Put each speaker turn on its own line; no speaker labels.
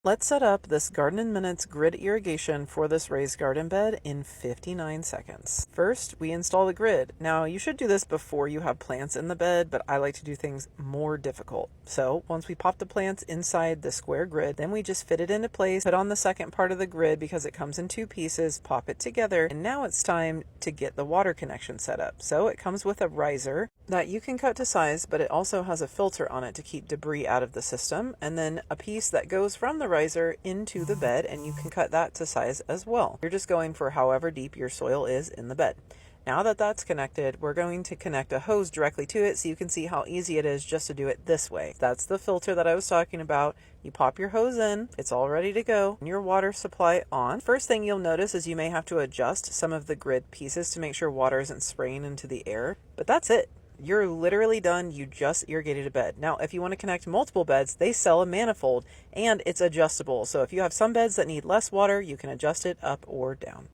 Let's set up this Garden in Minutes grid irrigation for this raised garden bed in 59 seconds. First, we install the grid. Now, you should do this before you have plants in the bed, but I like to do things more difficult. So, once we pop the plants inside the square grid, then we just fit it into place, put on the second part of the grid because it comes in two pieces, pop it together, and now it's time to get the water connection set up. So, it comes with a riser that you can cut to size, but it also has a filter on it to keep debris out of the system, and then a piece that goes from the riser into the bed, and you can cut that to size as well. You're just going for however deep your soil is in the bed. Now that that's connected, we're going to connect a hose directly to it so you can see how easy it is just to do it this way. That's the filter that I was talking about. You pop your hose in, it's all ready to go, and your water supply on. First thing you'll notice is you may have to adjust some of the grid pieces to make sure water isn't spraying into the air, but that's it. You're literally done. You just irrigated a bed. Now, if you want to connect multiple beds, they sell a manifold and it's adjustable. So if you have some beds that need less water, you can adjust it up or down.